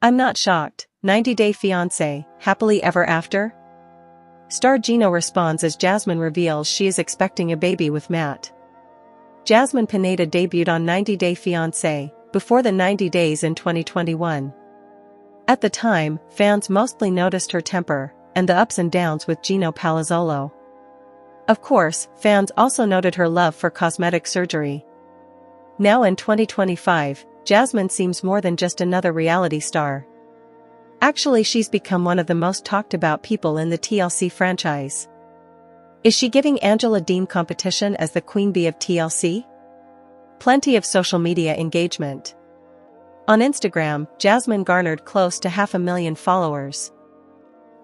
I'm not shocked. 90 Day Fiance, happily ever after? Star Gino responds as Jasmine reveals she is expecting a baby with Matt. Jasmine Pineda debuted on 90 Day Fiance, before the 90 days in 2021. At the time, fans mostly noticed her temper, and the ups and downs with Gino Palazzolo. Of course, fans also noted her love for cosmetic surgery. Now in 2025, Jasmine seems more than just another reality star. Actually, she's become one of the most talked about people in the TLC franchise. Is she giving Angela Deem competition as the queen bee of TLC? Plenty of social media engagement. On Instagram, Jasmine garnered close to 500,000 followers.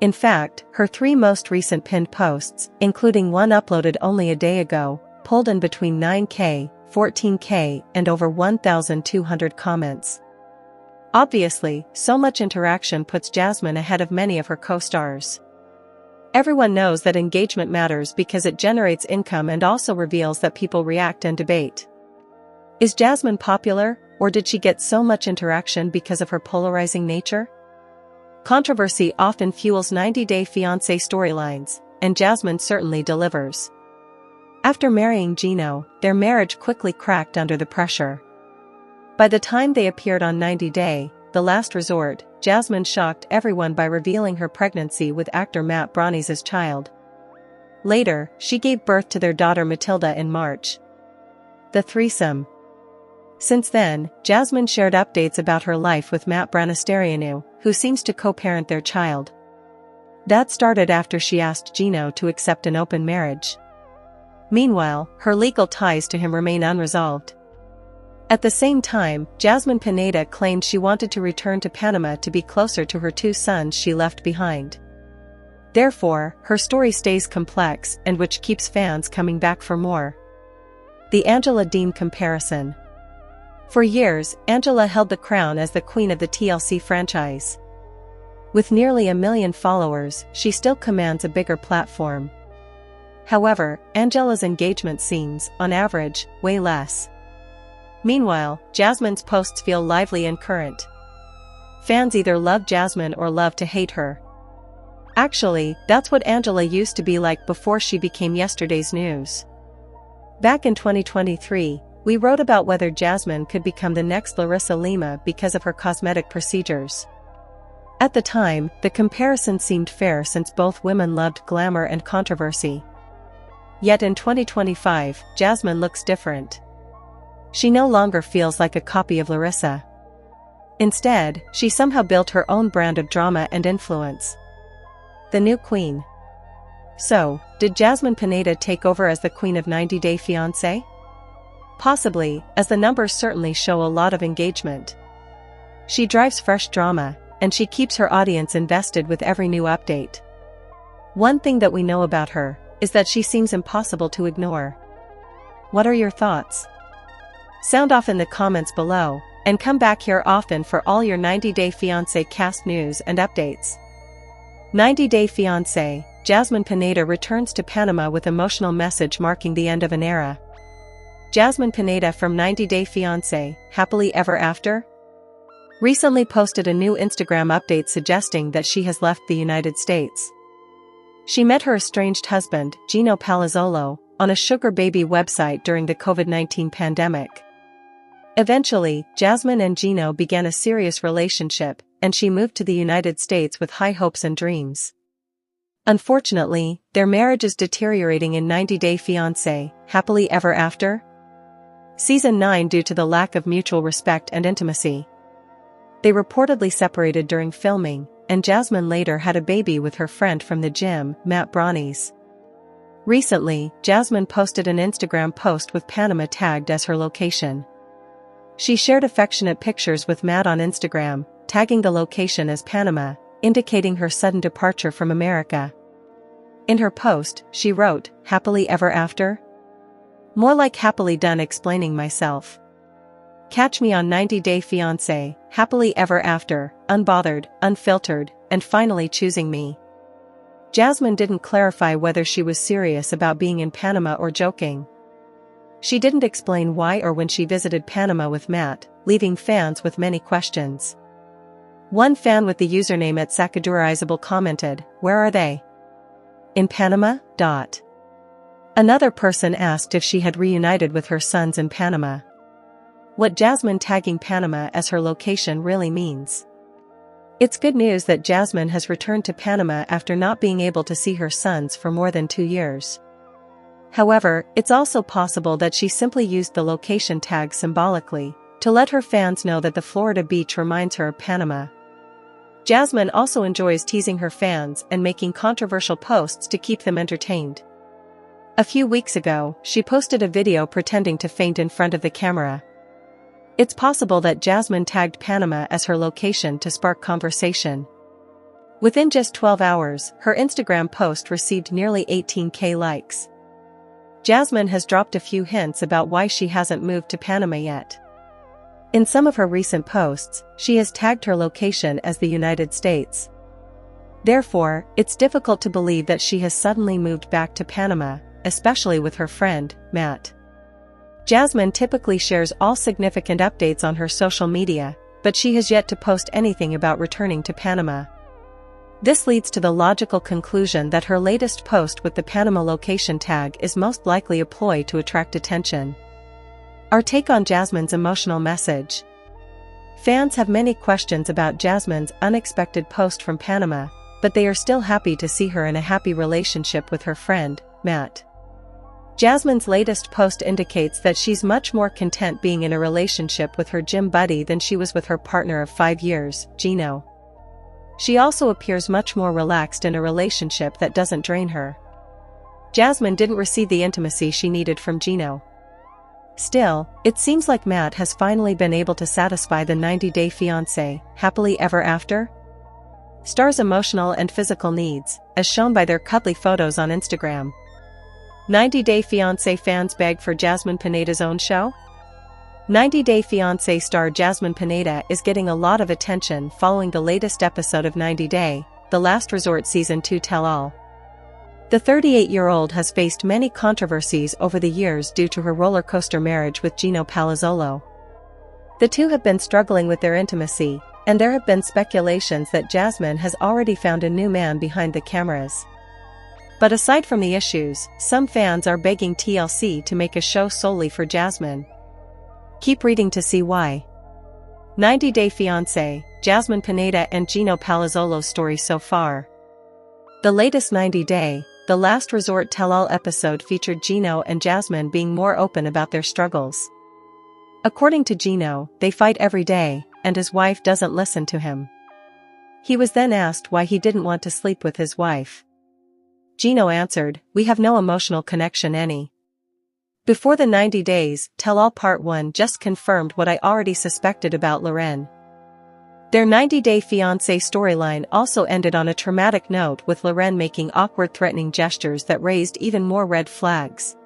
In fact, her 3 most recent pinned posts, including one uploaded only a day ago, pulled in between 9K, 14K, and over 1,200 comments. Obviously, so much interaction puts Jasmine ahead of many of her co-stars. Everyone knows that engagement matters because it generates income and also reveals that people react and debate. Is Jasmine popular, or did she get so much interaction because of her polarizing nature? Controversy often fuels 90 Day Fiancé storylines, and Jasmine certainly delivers. After marrying Gino, their marriage quickly cracked under the pressure. By the time they appeared on 90 Day, The Last Resort, Jasmine shocked everyone by revealing her pregnancy with actor Matt Jasmine's child. Later, she gave birth to their daughter Matilda in March. The threesome. Since then, Jasmine shared updates about her life with Matt Jasmine, who seems to co-parent their child. That started after she asked Gino to accept an open marriage. Meanwhile, her legal ties to him remain unresolved. At the same time, Jasmine Pineda claimed she wanted to return to Panama to be closer to her 2 sons she left behind. Therefore, her story stays complex and which keeps fans coming back for more. The Angela Deem comparison. For years, Angela held the crown as the queen of the TLC franchise. With nearly 1 million followers, she still commands a bigger platform. However, Angela's engagement seems, on average, way less. Meanwhile, Jasmine's posts feel lively and current. Fans either love Jasmine or love to hate her. Actually, that's what Angela used to be like before she became yesterday's news. Back in 2023, we wrote about whether Jasmine could become the next Larissa Lima because of her cosmetic procedures. At the time, the comparison seemed fair since both women loved glamour and controversy. Yet in 2025, Jasmine looks different. She no longer feels like a copy of Larissa. Instead, she somehow built her own brand of drama and influence. The new queen. So, did Jasmine Pineda take over as the queen of 90 Day Fiancé? Possibly, as the numbers certainly show a lot of engagement. She drives fresh drama, and she keeps her audience invested with every new update. One thing that we know about her is that she seems impossible to ignore. What are your thoughts? Sound off in the comments below, and come back here often for all your 90 Day Fiancé cast news and updates. 90 Day Fiancé, Jasmine Pineda returns to Panama with emotional message marking the end of an era. Jasmine Pineda from 90 Day Fiancé, happily ever after? Recently posted a new Instagram update suggesting that she has left the United States. She met her estranged husband, Gino Palazzolo, on a sugar baby website during the COVID-19 pandemic. Eventually, Jasmine and Gino began a serious relationship, and she moved to the United States with high hopes and dreams. Unfortunately, their marriage is deteriorating in 90 Day Fiancé, happily ever after? Season 9 due to the lack of mutual respect and intimacy. They reportedly separated during filming, and Jasmine later had a baby with her friend from the gym, Matt Jasmine. Recently, Jasmine posted an Instagram post with Panama tagged as her location. She shared affectionate pictures with Matt on Instagram, tagging the location as Panama, indicating her sudden departure from America. In her post, she wrote, "Happily ever after? More like happily done explaining myself. Catch me on 90 Day Fiancé, happily ever after, unbothered, unfiltered, and finally choosing me." Jasmine didn't clarify whether she was serious about being in Panama or joking. She didn't explain why or when she visited Panama with Matt, leaving fans with many questions. One fan with the username @Sacadurizable commented, "Where are they? In Panama?" Another person asked if she had reunited with her sons in Panama. What Jasmine tagging Panama as her location really means. It's good news that Jasmine has returned to Panama after not being able to see her sons for more than 2 years. However, it's also possible that she simply used the location tag symbolically, to let her fans know that the Florida beach reminds her of Panama. Jasmine also enjoys teasing her fans and making controversial posts to keep them entertained. A few weeks ago, she posted a video pretending to faint in front of the camera. It's possible that Jasmine tagged Panama as her location to spark conversation. Within just 12 hours, her Instagram post received nearly 18,000 likes. Jasmine has dropped a few hints about why she hasn't moved to Panama yet. In some of her recent posts, she has tagged her location as the United States. Therefore, it's difficult to believe that she has suddenly moved back to Panama, especially with her friend, Matt. Jasmine typically shares all significant updates on her social media, but she has yet to post anything about returning to Panama. This leads to the logical conclusion that her latest post with the Panama location tag is most likely a ploy to attract attention. Our take on Jasmine's emotional message. Fans have many questions about Jasmine's unexpected post from Panama, but they are still happy to see her in a happy relationship with her friend, Matt. Jasmine's latest post indicates that she's much more content being in a relationship with her gym buddy than she was with her partner of 5 years, Gino. She also appears much more relaxed in a relationship that doesn't drain her. Jasmine didn't receive the intimacy she needed from Gino. Still, it seems like Matt has finally been able to satisfy the 90-day fiancé, happily ever after? Star's emotional and physical needs, as shown by their cuddly photos on Instagram. 90-Day Fiancé fans beg for Jasmine Pineda's own show? 90-Day Fiancé star Jasmine Pineda is getting a lot of attention following the latest episode of 90 Day, The Last Resort Season 2 Tell-All. The 38-year-old has faced many controversies over the years due to her roller coaster marriage with Gino Palazzolo. The two have been struggling with their intimacy, and there have been speculations that Jasmine has already found a new man behind the cameras. But aside from the issues, some fans are begging TLC to make a show solely for Jasmine. Keep reading to see why. 90 Day Fiancé, Jasmine Pineda and Gino Palazzolo's story so far. The latest 90 Day, The Last Resort Tell-All episode featured Gino and Jasmine being more open about their struggles. According to Gino, they fight every day, and his wife doesn't listen to him. He was then asked why he didn't want to sleep with his wife. Gino answered, "We have no emotional connection any." Before the 90 Days, Tell-All Part 1 just confirmed what I already suspected about Loren. Their 90 Day Fiancé storyline also ended on a traumatic note, with Loren making awkward threatening gestures that raised even more red flags.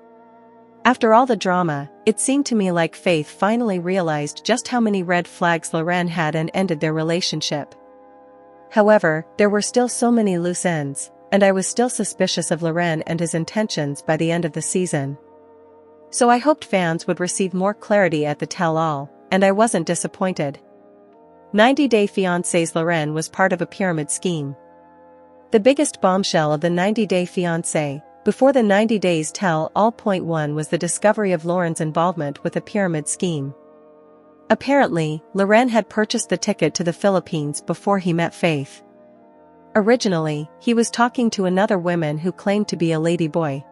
After all the drama, it seemed to me like Faith finally realized just how many red flags Loren had and ended their relationship. However, there were still so many loose ends, and I was still suspicious of Loren and his intentions by the end of the season. So I hoped fans would receive more clarity at the Tell-All, and I wasn't disappointed. 90 Day Fiancé's Loren was part of a pyramid scheme. The biggest bombshell of the 90 Day Fiancé, before the 90 Days Tell-All Point 1, was the discovery of Loren's involvement with a pyramid scheme. Apparently, Loren had purchased the ticket to the Philippines before he met Faith. Originally, he was talking to another woman who claimed to be a ladyboy.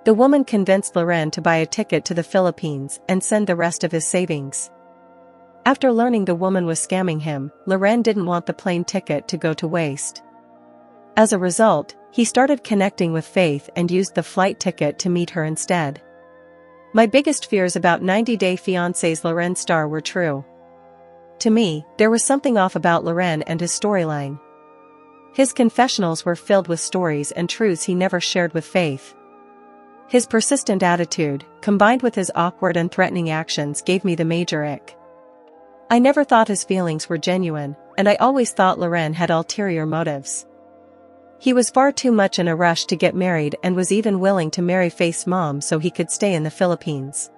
The woman convinced Loren to buy a ticket to the Philippines and send the rest of his savings. After learning the woman was scamming him, Loren didn't want the plane ticket to go to waste. As a result, he started connecting with Faith and used the flight ticket to meet her instead. My biggest fears about 90 Day Fiancé's Loren star were true. To me, there was something off about Loren and his storyline. His confessionals were filled with stories and truths he never shared with Faith. His persistent attitude, combined with his awkward and threatening actions, gave me the major ick. I never thought his feelings were genuine, and I always thought Loren had ulterior motives. He was far too much in a rush to get married and was even willing to marry Faith's mom so he could stay in the Philippines.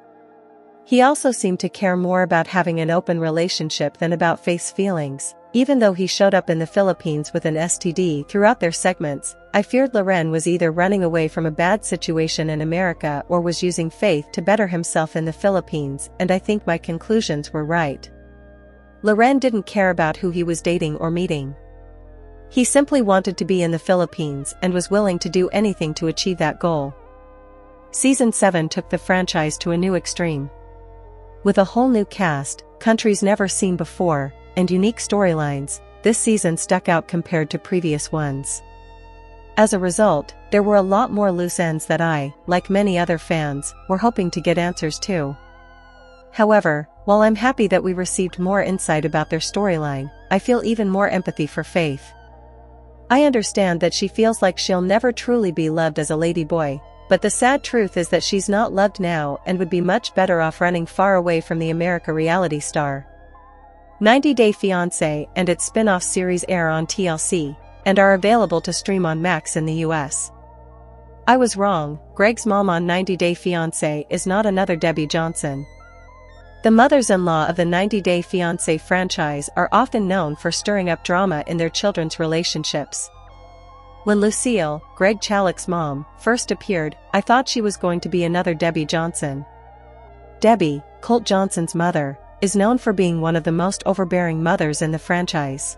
He also seemed to care more about having an open relationship than about Faith's feelings, Even though he showed up in the Philippines with an STD throughout their segments, I feared Loren was either running away from a bad situation in America or was using faith to better himself in the Philippines, and I think my conclusions were right. Loren didn't care about who he was dating or meeting. He simply wanted to be in the Philippines and was willing to do anything to achieve that goal. Season 7 took the franchise to a new extreme. With a whole new cast, countries never seen before, and unique storylines, this season stuck out compared to previous ones. As a result, there were a lot more loose ends that I, like many other fans, were hoping to get answers to. However, while I'm happy that we received more insight about their storyline, I feel even more empathy for Faith. I understand that she feels like she'll never truly be loved as a ladyboy, but the sad truth is that she's not loved now and would be much better off running far away from the America reality star. 90 Day Fiance and its spin-off series air on TLC, and are available to stream on Max in the US. I was wrong, Greg's mom on 90 Day Fiance is not another Debbie Johnson. The mothers-in-law of the 90 Day Fiancé franchise are often known for stirring up drama in their children's relationships. When Lucille, Greg Chalik's mom, first appeared, I thought she was going to be another Debbie Johnson. Debbie, Colt Johnson's mother, is known for being one of the most overbearing mothers in the franchise.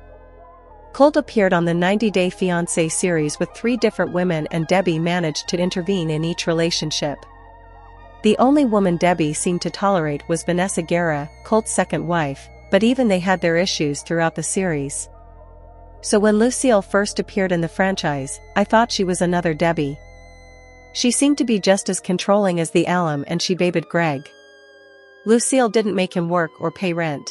Colt appeared on the 90 Day Fiancé series with 3 different women and Debbie managed to intervene in each relationship. The only woman Debbie seemed to tolerate was Vanessa Guerra, Colt's second wife, but even they had their issues throughout the series. So when Lucille first appeared in the franchise, I thought she was another Debbie. She seemed to be just as controlling as the alum and she babied Greg. Lucille didn't make him work or pay rent.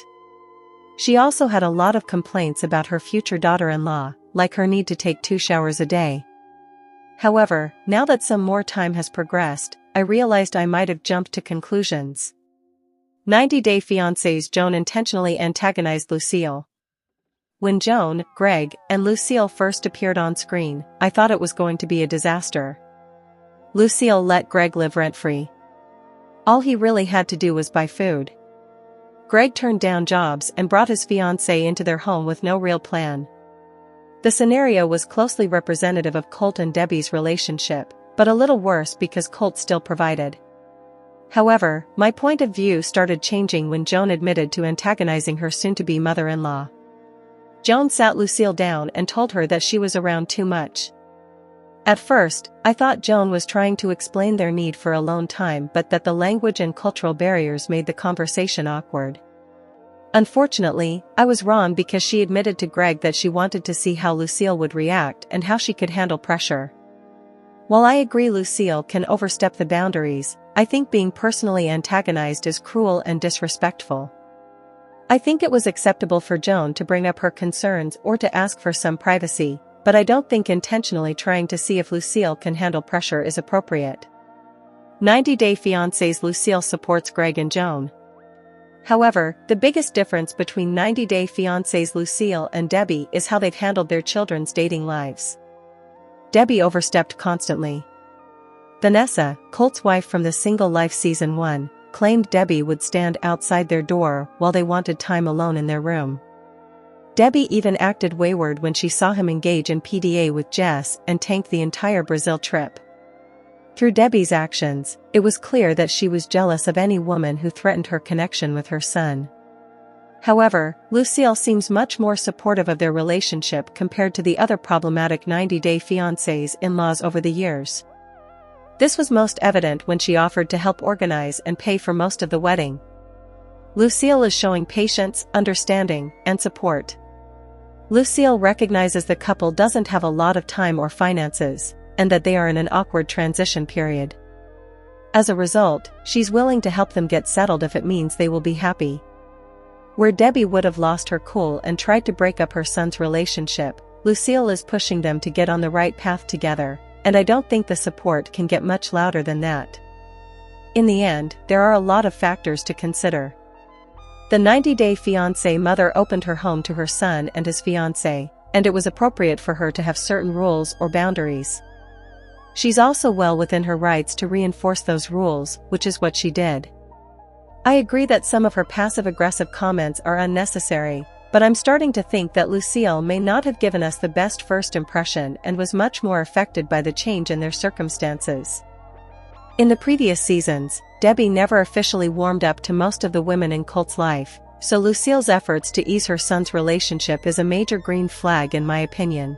She also had a lot of complaints about her future daughter-in-law, like her need to take 2 showers a day. However, now that some more time has progressed, I realized I might have jumped to conclusions. 90 Day Fiancé's Joan intentionally antagonized Lucille. When Joan, Greg, and Lucille first appeared on screen, I thought it was going to be a disaster. Lucille let Greg live rent-free. All he really had to do was buy food. Greg turned down jobs and brought his fiancée into their home with no real plan. The scenario was closely representative of Colt and Debbie's relationship, but a little worse because Colt still provided. However, my point of view started changing when Joan admitted to antagonizing her soon-to-be mother-in-law. Joan sat Lucille down and told her that she was around too much. At first, I thought Joan was trying to explain their need for alone time but that the language and cultural barriers made the conversation awkward. Unfortunately, I was wrong because she admitted to Greg that she wanted to see how Lucille would react and how she could handle pressure. While I agree Lucille can overstep the boundaries, I think being personally antagonized is cruel and disrespectful. I think it was acceptable for Joan to bring up her concerns or to ask for some privacy, but I don't think intentionally trying to see if Lucille can handle pressure is appropriate. 90 Day Fiancé's Lucille supports Greg and Joan. However, the biggest difference between 90 Day Fiancé's Lucille and Debbie is how they've handled their children's dating lives. Debbie overstepped constantly. Vanessa, Colt's wife from the Single Life Season 1, claimed Debbie would stand outside their door while they wanted time alone in their room. Debbie even acted wayward when she saw him engage in PDA with Jess and tank the entire Brazil trip. Through Debbie's actions, it was clear that she was jealous of any woman who threatened her connection with her son. However, Lucille seems much more supportive of their relationship compared to the other problematic 90 Day Fiancés in-laws over the years. This was most evident when she offered to help organize and pay for most of the wedding. Lucille is showing patience, understanding, and support. Lucille recognizes the couple doesn't have a lot of time or finances, and that they are in an awkward transition period. As a result, she's willing to help them get settled if it means they will be happy. Where Debbie would have lost her cool and tried to break up her son's relationship, Lucille is pushing them to get on the right path together, and I don't think the support can get much louder than that. In the end, there are a lot of factors to consider. The 90 Day Fiancé mother opened her home to her son and his fiancé, and it was appropriate for her to have certain rules or boundaries. She's also well within her rights to reinforce those rules, which is what she did. I agree that some of her passive-aggressive comments are unnecessary, But I'm starting to think that Lucille may not have given us the best first impression and was much more affected by the change in their circumstances. In the previous seasons, Debbie never officially warmed up to most of the women in Colt's life, so Lucille's efforts to ease her son's relationship is a major green flag in my opinion.